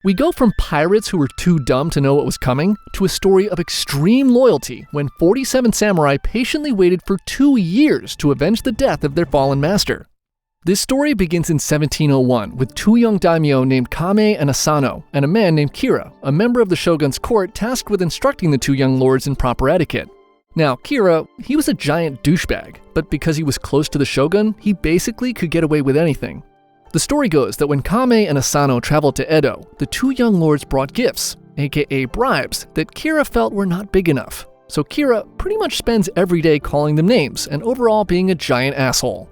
We go from pirates who were too dumb to know what was coming to a story of extreme loyalty when 47 samurai patiently waited for 2 years to avenge the death of their fallen master. This story begins in 1701 with 2 young daimyo named Kame and Asano and a man named Kira, a member of the shogun's court tasked with instructing the 2 young lords in proper etiquette. Now, Kira, he was a giant douchebag, but because he was close to the shogun, he basically could get away with anything. The story goes that when Kame and Asano traveled to Edo, the 2 young lords brought gifts, aka bribes, that Kira felt were not big enough. So Kira pretty much spends every day calling them names and overall being a giant asshole.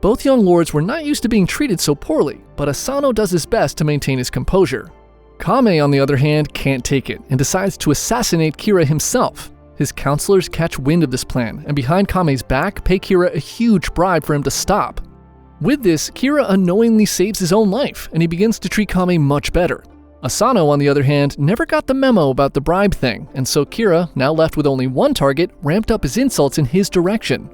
Both young lords were not used to being treated so poorly, but Asano does his best to maintain his composure. Kame, on the other hand, can't take it and decides to assassinate Kira himself. His counselors catch wind of this plan and behind Kame's back pay Kira a huge bribe for him to stop. With this, Kira unknowingly saves his own life and he begins to treat Kame much better. Asano, on the other hand, never got the memo about the bribe thing, and so Kira, now left with only one target, ramped up his insults in his direction.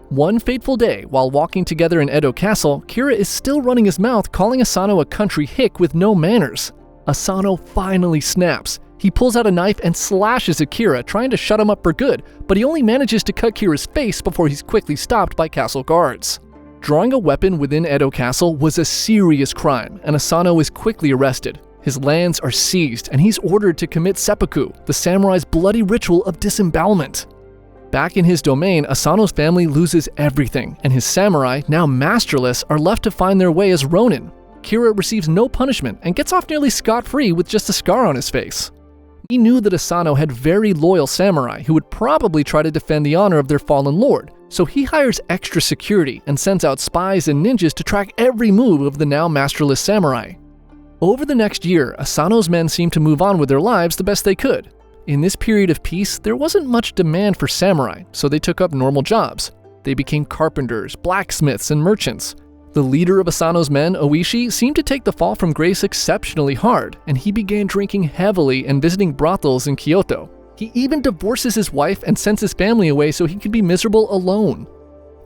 One fateful day, while walking together in Edo Castle, Kira is still running his mouth calling Asano a country hick with no manners. Asano finally snaps. He pulls out a knife and slashes at Kira, trying to shut him up for good, but he only manages to cut Kira's face before he's quickly stopped by castle guards. Drawing a weapon within Edo Castle was a serious crime, and Asano is quickly arrested. His lands are seized, and he's ordered to commit seppuku, the samurai's bloody ritual of disembowelment. Back in his domain, Asano's family loses everything, and his samurai, now masterless, are left to find their way as Ronin. Kira receives no punishment and gets off nearly scot-free with just a scar on his face. He knew that Asano had very loyal samurai who would probably try to defend the honor of their fallen lord, so he hires extra security and sends out spies and ninjas to track every move of the now masterless samurai. Over the next year, Asano's men seemed to move on with their lives the best they could. In this period of peace, there wasn't much demand for samurai, so they took up normal jobs. They became carpenters, blacksmiths, and merchants. The leader of Asano's men, Oishi, seemed to take the fall from grace exceptionally hard, and he began drinking heavily and visiting brothels in Kyoto. He even divorces his wife and sends his family away so he can be miserable alone.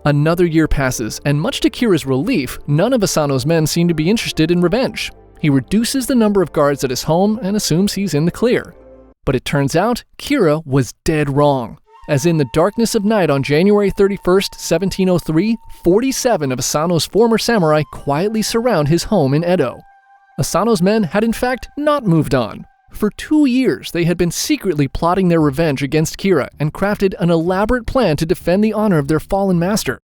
Another year passes, and much to Kira's relief, none of Asano's men seem to be interested in revenge. He reduces the number of guards at his home and assumes he's in the clear. But it turns out, Kira was dead wrong. As in the darkness of night on January 31st, 1703, 47 of Asano's former samurai quietly surround his home in Edo. Asano's men had in fact not moved on. For 2 years, they had been secretly plotting their revenge against Kira and crafted an elaborate plan to defend the honor of their fallen master.